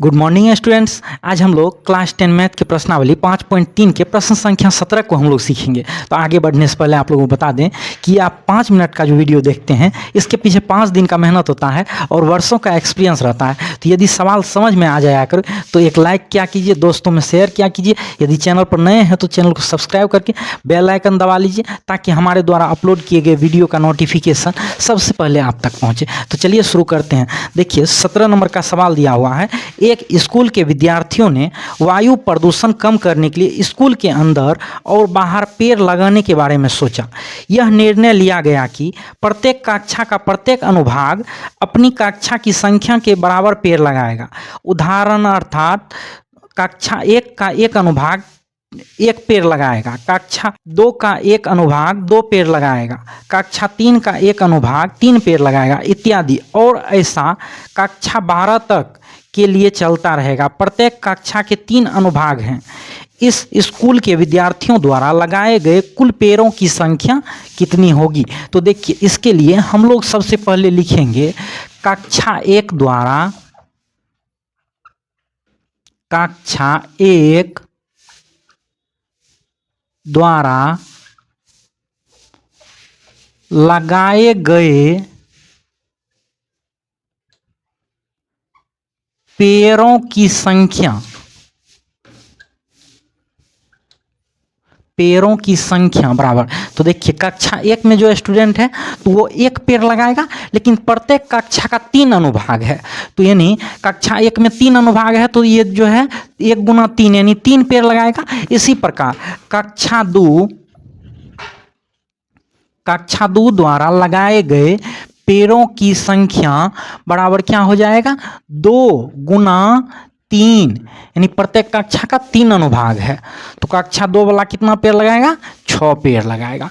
Good morning students. आज हम लोग क्लास 10 मैथ के प्रश्नावली 5.3 के प्रश्न संख्या 17 को हम लोग सीखेंगे। तो आगे बढ़ने से पहले आप लोगों को बता दें कि आप 5 मिनट का जो वीडियो देखते हैं इसके पीछे 5 दिन का मेहनत होता है और वर्षों का एक्सपीरियंस रहता है। तो यदि सवाल समझ में आ जाया कर तो एक लाइक क्या कीजिए, दोस्तों में शेयर क्या कीजिए। यदि चैनल पर नए हैं तो चैनल को सब्सक्राइब करके बेल आइकन दबा लीजिए ताकि हमारे द्वारा अपलोड किए गए वीडियो का नोटिफिकेशन सबसे पहले आप तक पहुँचे। तो चलिए शुरू करते हैं। देखिए 17 नंबर का सवाल दिया हुआ है। एक स्कूल के विद्यार्थियों ने वायु प्रदूषण कम करने के लिए स्कूल के अंदर और बाहर पेड़ लगाने के बारे में सोचा। यह निर्णय लिया गया कि प्रत्येक कक्षा का प्रत्येक अनुभाग अपनी कक्षा की संख्या के बराबर पेड़ लगाएगा। उदाहरण अर्थात कक्षा 1 का एक अनुभाग 1 पेड़ लगाएगा, कक्षा 2 का एक अनुभाग 2 पेड़ लगाएगा, कक्षा 3 का एक अनुभाग 3 पेड़ लगाएगा इत्यादि। और ऐसा कक्षा 12 तक के लिए चलता रहेगा। प्रत्येक कक्षा के 3 अनुभाग हैं। इस स्कूल के विद्यार्थियों द्वारा लगाए गए कुल पेड़ों की संख्या कितनी होगी? तो देखिए इसके लिए हम लोग सबसे पहले लिखेंगे कक्षा 1 द्वारा लगाए गए पेड़ों की संख्या बराबर। तो देखिए कक्षा 1 में जो स्टूडेंट है तो वो 1 पेड़ लगाएगा, लेकिन प्रत्येक कक्षा का 3 अनुभाग है। तो यानी कक्षा 1 में 3 अनुभाग है तो ये जो है 1 गुना 3 यानी 3 पेड़ लगाएगा। इसी प्रकार कक्षा 2 द्वारा लगाए गए पेड़ों की संख्या बराबर क्या हो जाएगा? 2 गुना 3 यानी प्रत्येक कक्षा का 3 अनुभाग है तो कक्षा 2 वाला कितना पेड़ लगाएगा? 6 पेड़ लगाएगा।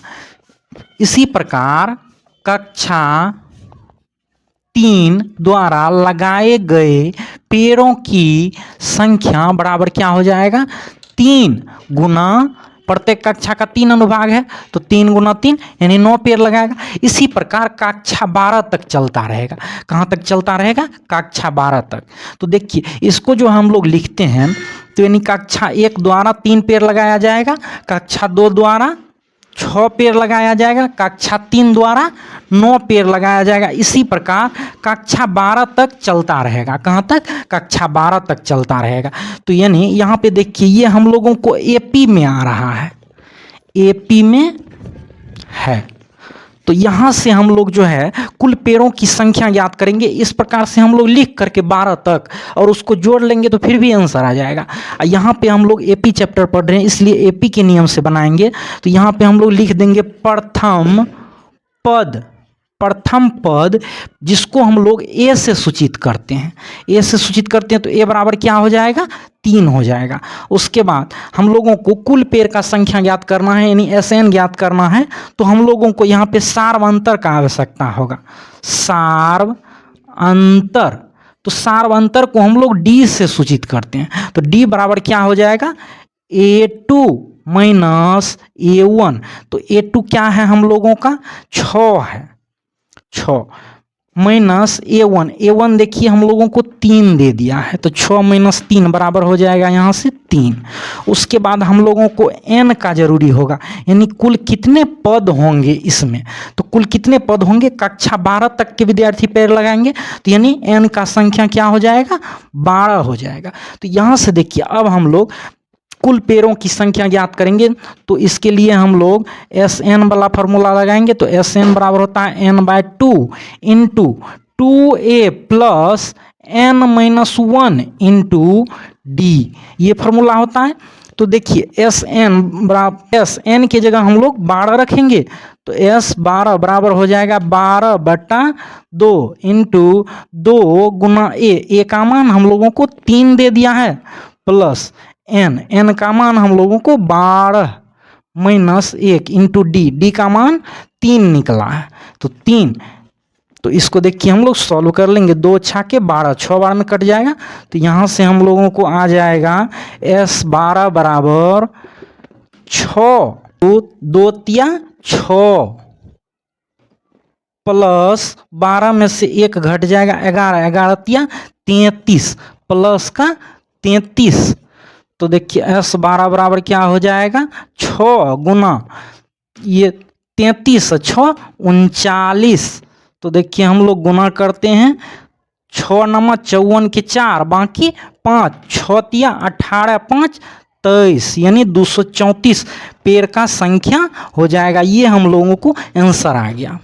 इसी प्रकार कक्षा 3 द्वारा लगाए गए पेड़ों की संख्या बराबर क्या हो जाएगा? 3 गुना प्रत्येक कक्षा का 3 अनुभाग है तो 3 गुना 3 यानी 9 पेड़ लगाएगा। इसी प्रकार कक्षा 12 तक चलता रहेगा। कहाँ तक चलता रहेगा? कक्षा 12 तक। तो देखिए इसको जो हम लोग लिखते हैं तो यानी कक्षा 1 द्वारा 3 पेड़ लगाया जाएगा, कक्षा 2 द्वारा 6 पेड़ लगाया जाएगा, कक्षा 3 द्वारा 9 पेड़ लगाया जाएगा। इसी प्रकार कक्षा 12 तक चलता रहेगा। कहाँ तक? कक्षा 12 तक चलता रहेगा। तो यानी यहाँ पे देखिए ये हम लोगों को एपी में आ रहा है, एपी में है। तो यहाँ से हम लोग जो है कुल पेड़ों की संख्या याद करेंगे। इस प्रकार से हम लोग लिख करके 12 तक और उसको जोड़ लेंगे तो फिर भी आंसर आ जाएगा। यहाँ पे हम लोग एपी चैप्टर पढ़ रहे हैं इसलिए एपी के नियम से बनाएंगे। तो यहाँ पे हम लोग लिख देंगे प्रथम पद जिसको हम लोग ए से सूचित करते हैं। ए से सूचित करते हैं तो ए बराबर क्या हो जाएगा? 3 हो जाएगा। उसके बाद हम लोगों को कुल पेड़ का संख्या ज्ञात करना है यानी SN ज्ञात करना है। तो हम लोगों को यहाँ पे सार्व अंतर का आवश्यकता होगा। सार्व अंतर, तो सार्व अंतर को हम लोग डी से सूचित करते हैं। तो डी बराबर क्या हो जाएगा? A2 minus A1। तो A2 क्या है हम लोगों का? 6 है, 6 माइनस A1 देखिए हम लोगों को 3 दे दिया है तो 6 माइनस 3 बराबर हो जाएगा यहाँ से 3। उसके बाद हम लोगों को n का जरूरी होगा यानी कुल कितने पद होंगे इसमें। तो कुल कितने पद होंगे? कक्षा 12 तक के विद्यार्थी पेड़ लगाएंगे तो यानी n का संख्या क्या हो जाएगा? 12 हो जाएगा। तो यहाँ से देखिए अब हम लोग कुल पेड़ों की संख्या ज्ञात करेंगे। तो इसके लिए हम लोग SN वाला फार्मूला लगाएंगे। तो SN बराबर होता है n/2 into 2a plus n-1 into D, ये फार्मूला होता है। तो देखिए SN के जगह हम लोग 12 रखेंगे तो S12 बराबर हो जाएगा 12/2 इंटू 2 गुना a का मान हम लोगों को 3 दे दिया है प्लस n का मान हम लोगों को 12 माइनस 1 इंटू डी का मान 3 निकला है तो 3। तो इसको देखिए हम लोग सॉल्व कर लेंगे। 2 छाके 12, 6 बार में कट जाएगा। तो यहाँ से हम लोगों को आ जाएगा S12 बराबर 6, 2 तिया 6 प्लस 12 में से 1 घट जाएगा 11, 11 तिया 33 प्लस का 33। तो देखिए S12 बराबर क्या हो जाएगा, 6 गुना ये 33 6 39। तो देखिए हम लोग गुना करते हैं, 6 नमा 54 के 4 बाकी 5, 6 तिया 18 5 23, यानी 234 पेड़ का संख्या हो जाएगा। ये हम लोगों को आंसर आ गया।